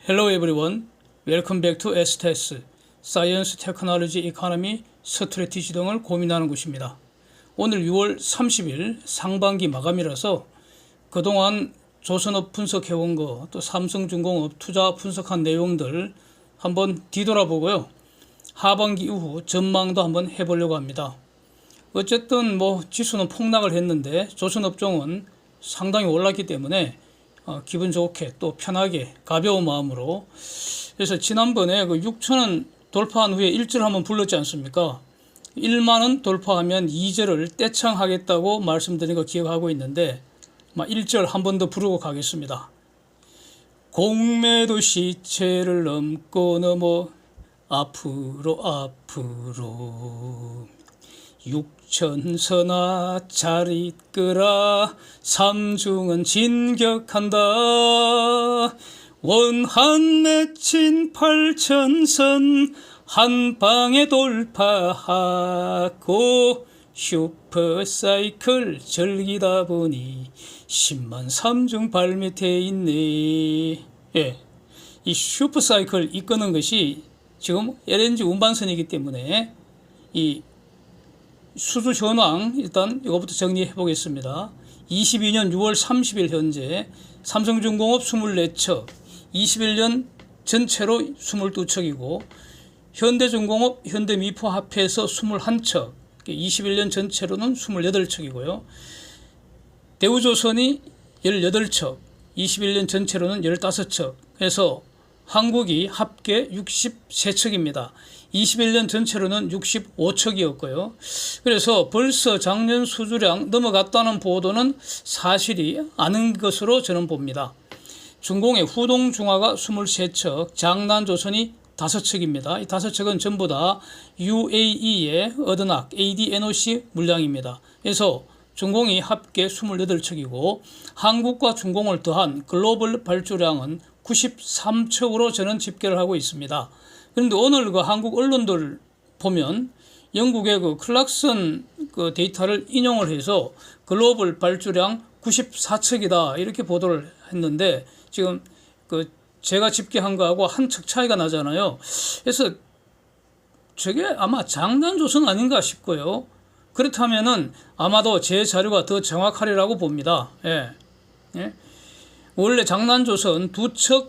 Hello everyone. Welcome back to STS, Science, Technology, Economy, Strategy 등을 고민하는 곳입니다. 오늘 6월 30일 상반기 마감이라서 그동안 조선업 분석해온 거, 또 삼성중공업 투자 분석한 내용들 한번 뒤돌아보고요. 하반기 이후 전망도 한번 해보려고 합니다. 어쨌든 지수는 폭락을 했는데 조선업종은 상당히 올랐기 때문에 기분 좋게 또 편하게 가벼운 마음으로, 그래서 지난번에 그 6천원 돌파한 후에 1절 한번 불렀지 않습니까? 1만원 돌파하면 2절을 떼창하겠다고 말씀드린 거 기억하고 있는데 1절 한 번 더 부르고 가겠습니다. 공매도 시체를 넘고 넘어 앞으로 6천선아 잘 이끌어 삼중은 진격한다. 원한 맺힌 8천선 한방에 돌파하고 슈퍼사이클 즐기다 보니 10만 삼중 발밑에 있네. 예, 이 슈퍼사이클 이끄는 것이 지금 LNG 운반선이기 때문에 이 수주 현황 일단 이거부터 정리해 보겠습니다. 22년 6월 30일 현재 삼성중공업 24척, 21년 전체로 22척이고 현대중공업, 현대미포 합해서 21척, 21년 전체로는 28척이고요. 대우조선이 18척, 21년 전체로는 15척 해서 한국이 합계 63척입니다. 21년 전체로는 65척이었고요. 그래서 벌써 작년 수주량 넘어갔다는 보도는 사실이 아닌 것으로 저는 봅니다. 중공의 후동중화가 23척, 장난조선이 5척입니다. 이 5척은 전부 다 UAE의 어드낙 ADNOC 물량입니다. 그래서 중공이 합계 28척이고 한국과 중공을 더한 글로벌 발주량은 93척으로 저는 집계를 하고 있습니다. 그런데 오늘 그 한국 언론들 보면 영국의 그 클락슨 그 데이터를 인용을 해서 글로벌 발주량 94척이다 이렇게 보도를 했는데 지금 그 제가 집계한 거하고 한 척 차이가 나잖아요. 그래서 저게 아마 장난조선 아닌가 싶고요. 그렇다면은 아마도 제 자료가 더 정확하리라고 봅니다. 예. 예. 원래 장난조선 2척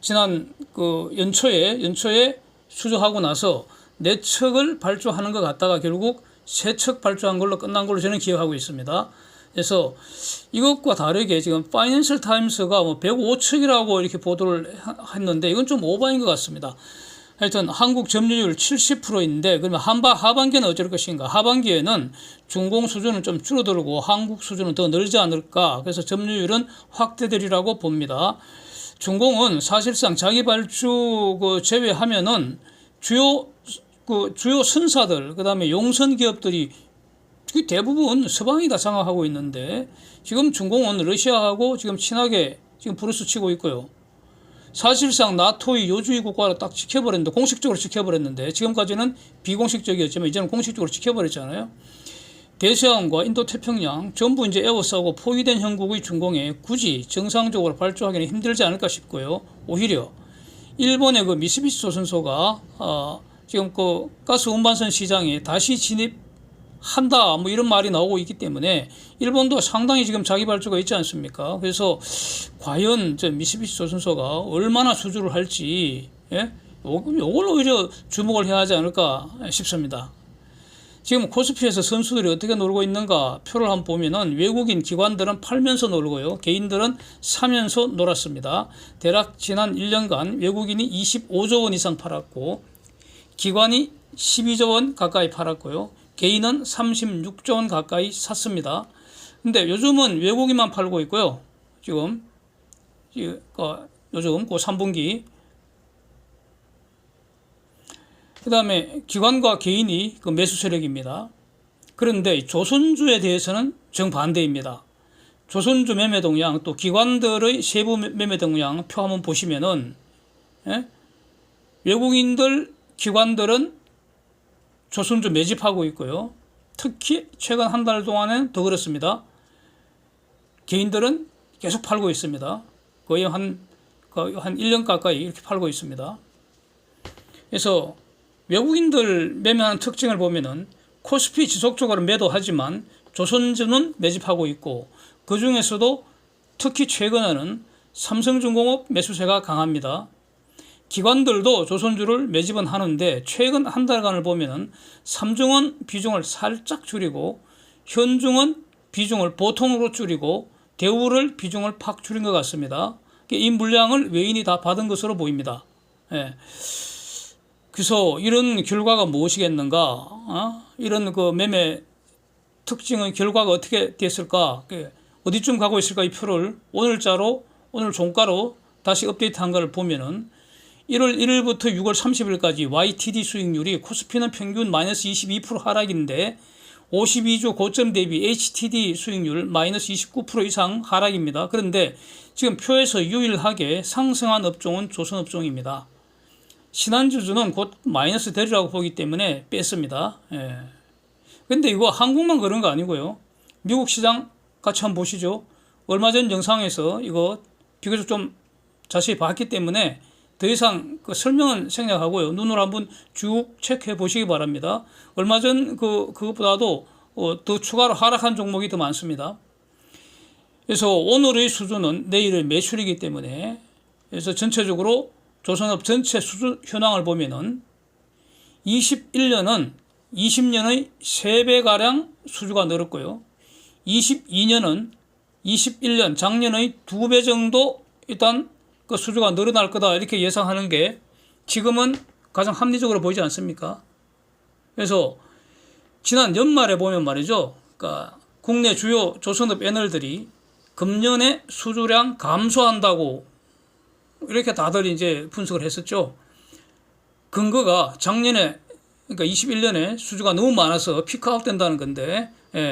지난 연초에 수주하고 나서 4척을 발주하는 것 같다가 결국 3척 발주한 걸로 끝난 걸로 저는 기억하고 있습니다. 그래서 이것과 다르게 지금 파이낸셜 타임스가 105척이라고 이렇게 보도를 했는데 이건 좀 오버인 것 같습니다. 하여튼 한국 점유율 70%인데 그러면 하반기에는 어쩔 것인가? 하반기에는 중공 수준은 좀 줄어들고 한국 수준은 더 늘지 않을까? 그래서 점유율은 확대되리라고 봅니다. 중공은 사실상 자기 발주 제외하면은 주요 선사들, 그다음에 용선 기업들이 대부분 서방이 다 장악하고 있는데 지금 중공은 러시아하고 지금 친하게 지금 브루스 치고 있고요. 사실상 나토의 요주의 국가를 딱 지켜버렸는데, 공식적으로 지켜버렸는데, 지금까지는 비공식적이었지만 이제는 공식적으로 지켜버렸잖아요. 대서양과 인도태평양 전부 이제 에워싸고 포위된 형국의 중공에 굳이 정상적으로 발주하기는 힘들지 않을까 싶고요. 오히려 일본의 그 미쓰비시 조선소가 지금 그 가스 운반선 시장에 다시 진입한다 이런 말이 나오고 있기 때문에 일본도 상당히 지금 자기 발주가 있지 않습니까? 그래서 과연 저 미쓰비시 조선소가 얼마나 수주를 할지, 예? 요걸 오히려 주목을 해야 하지 않을까 싶습니다. 지금 코스피에서 선수들이 어떻게 놀고 있는가 표를 한번 보면은 외국인 기관들은 팔면서 놀고요. 개인들은 사면서 놀았습니다. 대략 지난 1년간 외국인이 25조 원 이상 팔았고 기관이 12조 원 가까이 팔았고요. 개인은 36조 원 가까이 샀습니다. 근데 요즘은 외국인만 팔고 있고요. 지금 요즘 그 3분기 그 다음에 기관과 개인이 그 매수 세력입니다. 그런데 조선주에 대해서는 정반대입니다. 조선주 매매 동향 또 기관들의 세부 매매 동향 표 한번 보시면은, 예? 외국인들 기관들은 조선주 매집하고 있고요. 특히 최근 한 달 동안은 더 그렇습니다. 개인들은 계속 팔고 있습니다. 거의 한 한 1년 가까이 이렇게 팔고 있습니다. 그래서 외국인들 매매하는 특징을 보면은 코스피 지속적으로 매도하지만 조선주는 매집하고 있고, 그 중에서도 특히 최근에는 삼성중공업 매수세가 강합니다. 기관들도 조선주를 매집은 하는데 최근 한 달간을 보면은 삼중은 비중을 살짝 줄이고, 현중은 비중을 보통으로 줄이고, 대우를 비중을 팍 줄인 것 같습니다. 이 물량을 외인이 다 받은 것으로 보입니다. 예. 그래서 이런 결과가 무엇이겠는가? 이런 그 매매 특징의 결과가 어떻게 됐을까? 어디쯤 가고 있을까? 이 표를 오늘자로, 오늘 종가로 다시 업데이트한 걸 보면은 1월 1일부터 6월 30일까지 YTD 수익률이 코스피는 평균 마이너스 22% 하락인데 52주 고점 대비 HTD 수익률 마이너스 29% 이상 하락입니다. 그런데 지금 표에서 유일하게 상승한 업종은 조선업종입니다. 신한주주는 곧 마이너스 되리라고 보기 때문에 뺐습니다. 예. 근데 이거 한국만 그런 거 아니고요. 미국 시장 같이 한번 보시죠. 얼마 전 영상에서 이거 비교적 좀 자세히 봤기 때문에 더 이상 그 설명은 생략하고요. 눈으로 한번 쭉 체크해 보시기 바랍니다. 얼마 전 그것보다도 더 추가로 하락한 종목이 더 많습니다. 그래서 오늘의 수준은 내일의 매출이기 때문에, 그래서 전체적으로 조선업 전체 수주 현황을 보면은 21년은 20년의 3배가량 수주가 늘었고요. 22년은 21년 작년의 2배 정도 일단 그 수주가 늘어날 거다 이렇게 예상하는 게 지금은 가장 합리적으로 보이지 않습니까? 그래서 지난 연말에 보면 말이죠. 그러니까 국내 주요 조선업 애널들이 금년에 수주량 감소한다고 이렇게 다들 이제 분석을 했었죠. 근거가 작년에, 그러니까 21년에 수주가 너무 많아서 피크아웃 된다는 건데,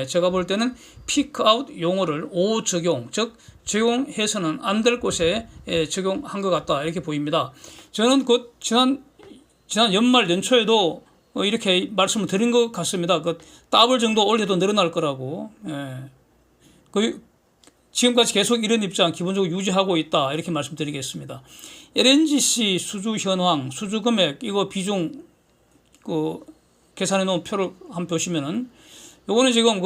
제가 볼 때는 피크아웃 용어를 오적용, 즉 적용해서는 안 될 곳에 적용한 것 같다 이렇게 보입니다. 저는 그 지난 연말 연초에도 이렇게 말씀을 드린 것 같습니다. 그 더블 정도 올려도 늘어날 거라고. 지금까지 계속 이런 입장 기본적으로 유지하고 있다 이렇게 말씀드리겠습니다. LNGC 수주 현황, 수주 금액 이거 비중 계산해 놓은 표를 한번 보시면은 요거는 지금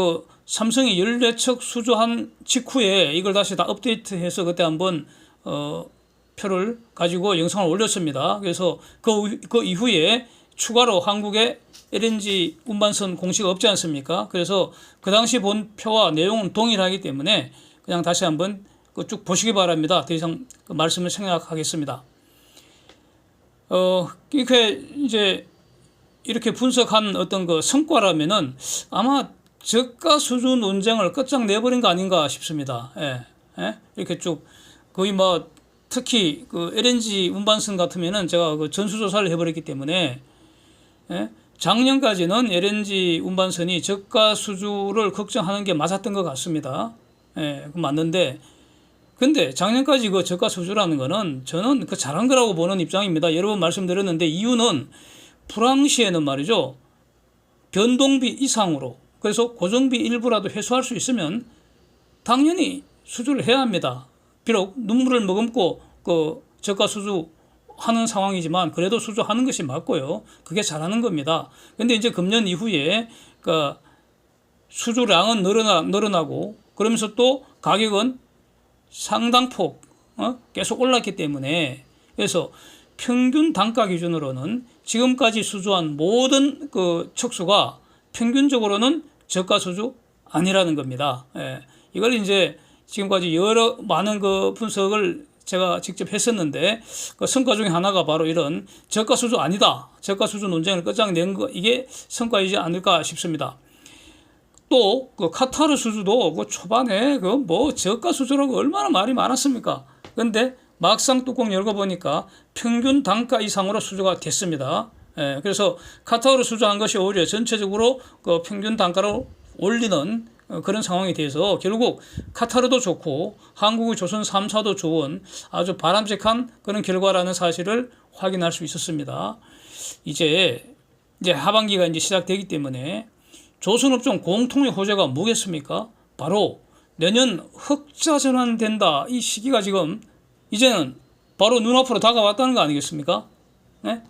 삼성이 14척 수주한 직후에 이걸 다시 다 업데이트해서 그때 한번 표를 가지고 영상을 올렸습니다. 그래서 그 이후에 추가로 한국에 LNG 운반선 공시가 없지 않습니까? 그래서 그 당시 본 표와 내용은 동일하기 때문에 그냥 다시 한번 쭉 보시기 바랍니다. 더 이상 말씀을 생략하겠습니다. 이렇게 분석한 어떤 성과라면은 아마 저가 수준 논쟁을 끝장내버린 거 아닌가 싶습니다. 이렇게 쭉 거의 특히 LNG 운반선 같으면은 제가 전수조사를 해버렸기 때문에 작년까지는 LNG 운반선이 저가 수주를 걱정하는 게 맞았던 것 같습니다. 맞는데, 근데 작년까지 저가 수주라는 거는 저는 잘한 거라고 보는 입장입니다. 여러 번 말씀드렸는데 이유는 불황시에는 말이죠. 변동비 이상으로, 그래서 고정비 일부라도 회수할 수 있으면 당연히 수주를 해야 합니다. 비록 눈물을 머금고 저가 수주하는 상황이지만 그래도 수주하는 것이 맞고요. 그게 잘하는 겁니다. 근데 이제 금년 이후에 수주량은 늘어나고 그러면서 또 가격은 상당폭 계속 올랐기 때문에, 그래서 평균 단가 기준으로는 지금까지 수주한 모든 척수가 평균적으로는 저가 수주 아니라는 겁니다. 이걸 이제 지금까지 많은 분석을 제가 직접 했었는데 성과 중에 하나가 바로 이런 저가 수주 아니다, 저가 수주 논쟁을 끝장낸 거, 이게 성과이지 않을까 싶습니다. 또 카타르 수주도 초반에 저가 수주라고 얼마나 말이 많았습니까? 근데 막상 뚜껑 열고 보니까 평균 단가 이상으로 수주가 됐습니다. 그래서 카타르 수주한 것이 오히려 전체적으로 평균 단가를 올리는 그런 상황이 돼서 결국 카타르도 좋고 한국의 조선 3사도 좋은 아주 바람직한 그런 결과라는 사실을 확인할 수 있었습니다. 이제 하반기가 이제 시작되기 때문에 조선업종 공통의 호재가 뭐겠습니까? 바로 내년 흑자 전환된다. 이 시기가 지금 이제는 바로 눈앞으로 다가왔다는 거 아니겠습니까? 네?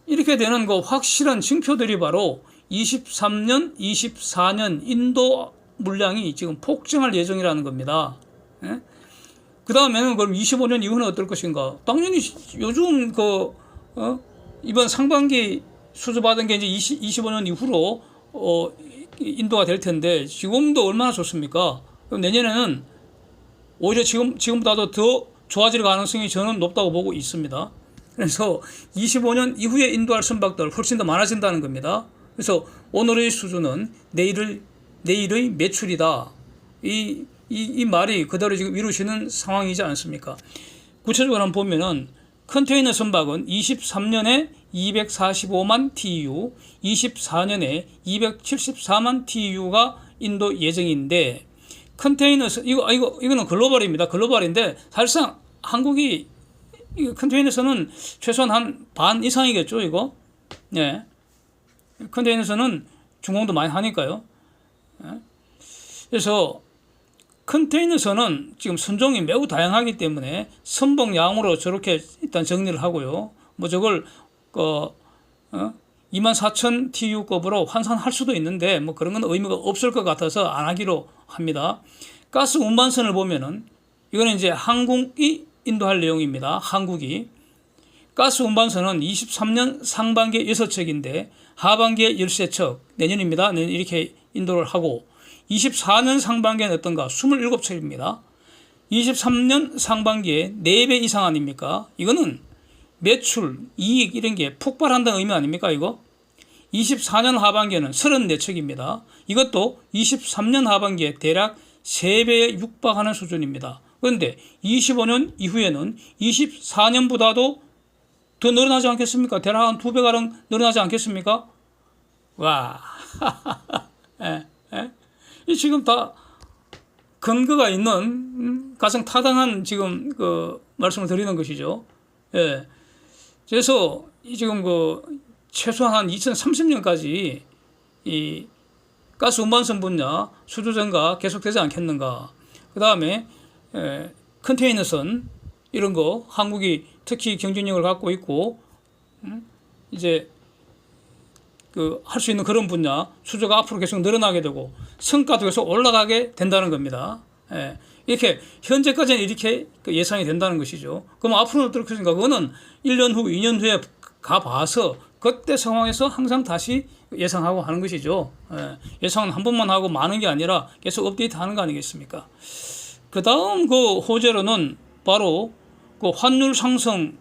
이렇게 되는 그 확실한 징표들이 바로 23년, 24년 인도 물량이 지금 폭증할 예정이라는 겁니다. 예? 그 다음에는 그럼 25년 이후는 어떨 것인가? 당연히 요즘 이번 상반기 수주받은 게 이제 25년 이후로 인도가 될 텐데 지금도 얼마나 좋습니까? 그럼 내년에는 오히려 지금보다도 더 좋아질 가능성이 저는 높다고 보고 있습니다. 그래서 25년 이후에 인도할 선박들 훨씬 더 많아진다는 겁니다. 그래서 오늘의 수주는 내일의 매출이다. 이 말이 그대로 지금 이루어지는 상황이지 않습니까? 구체적으로 한번 보면은 컨테이너 선박은 23년에 245만 TEU, 24년에 274만 TEU가 인도 예정인데 컨테이너 이거는 글로벌입니다. 글로벌인데 사실상 한국이 컨테이너선은 최소한 한 반 이상이겠죠, 이거? 예. 컨테이너선은 중공도 많이 하니까요. 예. 그래서 컨테이너선은 지금 선종이 매우 다양하기 때문에 선봉양으로 저렇게 일단 정리를 하고요. 뭐 저걸 24,000 TU급으로 환산할 수도 있는데 뭐 그런 건 의미가 없을 것 같아서 안 하기로 합니다. 가스 운반선을 보면은 이거는 이제 한국이 인도할 내용입니다. 한국이 가스 운반선은 23년 상반기에 6척인데 하반기에 13척, 내년입니다. 내년 이렇게 인도를 하고 24년 상반기에는 어떤가? 27척입니다. 23년 상반기에 4배 이상 아닙니까? 이거는 매출, 이익 이런 게 폭발한다는 의미 아닙니까 이거? 24년 하반기에는 34척입니다. 이것도 23년 하반기에 대략 3배에 육박하는 수준입니다. 그런데 25년 이후에는 24년보다도 더 늘어나지 않겠습니까? 대략 한 2배가량 늘어나지 않겠습니까? 와, 예, 예? 이 지금 다 근거가 있는 가장 타당한 지금 말씀을 드리는 것이죠. 예. 그래서 지금 최소한 한 2030년까지 이 가스 운반선 분야 수주 증가 계속되지 않겠는가. 그 다음에 컨테이너선 이런 거 한국이 특히 경쟁력을 갖고 있고 이제 할 수 있는 그런 분야 수주가 앞으로 계속 늘어나게 되고 성과도 계속 올라가게 된다는 겁니다. 예. 이렇게 현재까지는 이렇게 예상이 된다는 것이죠. 그럼 앞으로는 어떨 것인가? 그거는 1년 후, 2년 후에 가봐서 그때 상황에서 항상 다시 예상하고 하는 것이죠. 예. 예상은 한 번만 하고 많은 게 아니라 계속 업데이트하는 거 아니겠습니까? 그 다음 호재로는 바로 환율 상승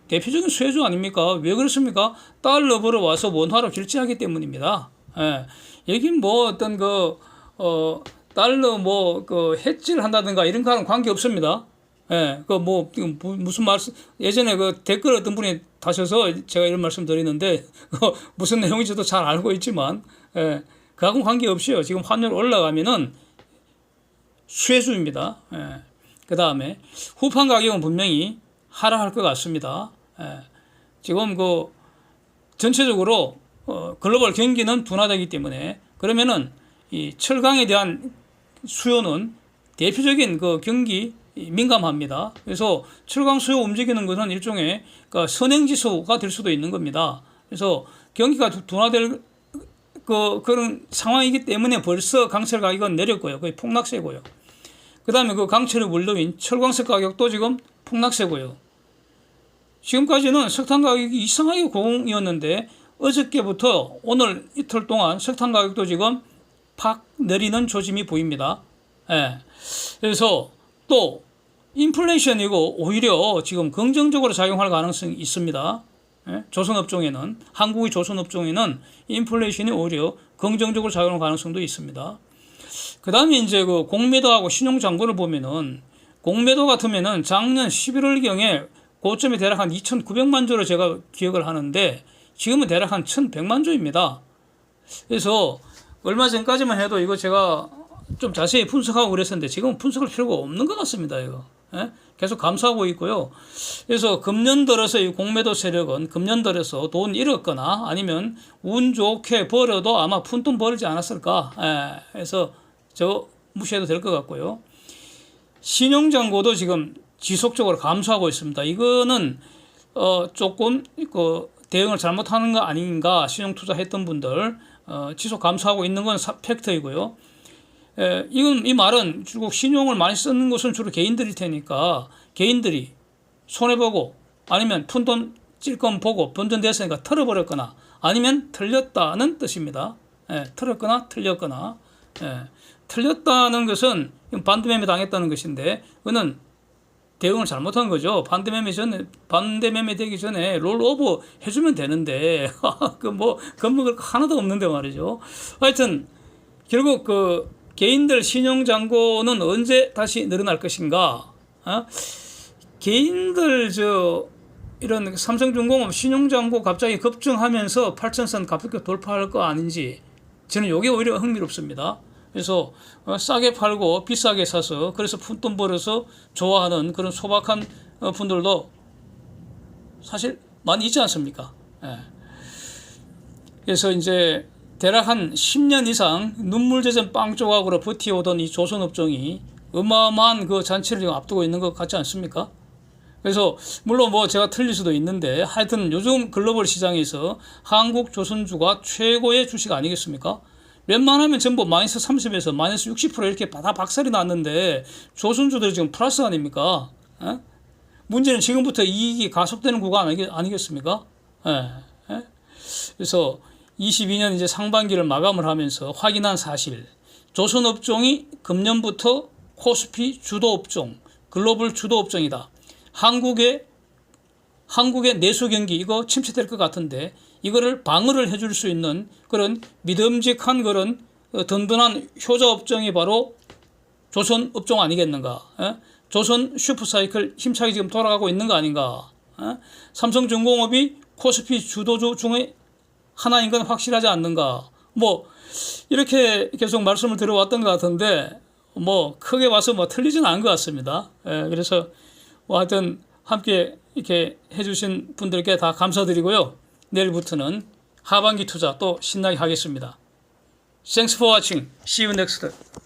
대표적인 수혜주 아닙니까? 왜 그렇습니까? 달러 벌어와서 원화로 결제하기 때문입니다. 예. 여긴 뭐 어떤 달러 해지를 한다든가 이런 거랑 관계 없습니다. 예. 무슨 말씀, 예전에 댓글 어떤 분이 다셔서 제가 이런 말씀 드리는데, 무슨 내용인지도 잘 알고 있지만, 예. 그하고는 관계 없이요. 지금 환율 올라가면은 수혜주입니다. 예. 그 다음에 후판 가격은 분명히 하락할 것 같습니다. 예. 지금 전체적으로 글로벌 경기는 둔화되기 때문에 그러면은 이 철강에 대한 수요는 대표적인 경기 민감합니다. 그래서 철강 수요 움직이는 것은 일종의 선행지수가 될 수도 있는 겁니다. 그래서 경기가 둔화될 그런 상황이기 때문에 벌써 강철 가격은 내렸고요. 거의 폭락세고요. 그 다음에 강철의 원료인 철광석 가격도 지금 폭락세고요. 지금까지는 석탄 가격이 이상하게 고공이었는데 어저께부터 오늘 이틀 동안 석탄 가격도 지금 팍 내리는 조짐이 보입니다. 예. 그래서 또 인플레이션이고 오히려 지금 긍정적으로 작용할 가능성이 있습니다. 예? 조선업종에는, 한국의 조선업종에는 인플레이션이 오히려 긍정적으로 작용할 가능성도 있습니다. 그 다음에 이제 공매도하고 신용잔고를 보면은 공매도 같으면은 작년 11월경에 고점이 대략 한 2,900만 조로 제가 기억을 하는데 지금은 대략 한 1,100만 조입니다. 그래서 얼마 전까지만 해도 이거 제가 좀 자세히 분석하고 그랬었는데 지금은 분석할 필요가 없는 것 같습니다. 이거. 예? 계속 감소하고 있고요. 그래서 금년 들어서 이 공매도 세력은 금년 들어서 돈 잃었거나 아니면 운 좋게 벌어도 아마 푼돈 벌지 않았을까. 예. 그래서 무시해도 될 것 같고요. 신용잔고도 지금 지속적으로 감소하고 있습니다. 이거는 조금 그 대응을 잘못하는 거 아닌가, 신용투자 했던 분들 지속 감소하고 있는 건 팩트이고요. 이 말은 결국 신용을 많이 쓰는 것은 주로 개인들일 테니까 개인들이 손해보고 아니면 푼돈 찔끔 보고 번전됐으니까 털어버렸거나 아니면 틀렸다는 뜻입니다. 틀었거나 틀렸거나. 틀렸다는 것은 반대매매 당했다는 것인데 그거는 대응을 잘못한 거죠. 반대매매 되기 전에 롤오버 해주면 되는데 그 뭐 겁먹을 거 하나도 없는데 말이죠. 하여튼 결국 그 개인들 신용잔고는 언제 다시 늘어날 것인가? 개인들 이런 삼성중공업 신용잔고 갑자기 급증하면서 8,000선 가볍게 돌파할 거 아닌지 저는 이게 오히려 흥미롭습니다. 그래서 싸게 팔고 비싸게 사서 그래서 푼돈 벌어서 좋아하는 그런 소박한 분들도 사실 많이 있지 않습니까? 그래서 이제 대략 한 10년 이상 눈물젖은 빵 조각으로 버티오던 이 조선업종이 어마어마한 그 잔치를 지금 앞두고 있는 것 같지 않습니까? 그래서 물론 뭐 제가 틀릴 수도 있는데 하여튼 요즘 글로벌 시장에서 한국 조선주가 최고의 주식 아니겠습니까? 웬만하면 전부 마이너스 30에서 마이너스 60% 이렇게 다 박살이 났는데 조선주들이 지금 플러스 아닙니까? 문제는 지금부터 이익이 가속되는 구간 아니겠습니까? 그래서 22년 이제 상반기를 마감을 하면서 확인한 사실, 조선업종이 금년부터 코스피 주도업종, 글로벌 주도업종이다. 한국의 내수 경기 이거 침체될 것 같은데 이거를 방어를 해줄 수 있는 그런 믿음직한 그런 든든한 효자 업종이 바로 조선 업종 아니겠는가? 조선 슈퍼사이클 힘차게 지금 돌아가고 있는 거 아닌가? 삼성중공업이 코스피 주도주 중에 하나인 건 확실하지 않는가? 뭐 이렇게 계속 말씀을 드려왔던 것 같은데 뭐 크게 봐서 뭐 틀리지는 않은 것 같습니다. 그래서 뭐 하여튼 함께 이렇게 해주신 분들께 다 감사드리고요. 내일부터는 하반기 투자 또 신나게 하겠습니다. Thanks for watching. See you next time.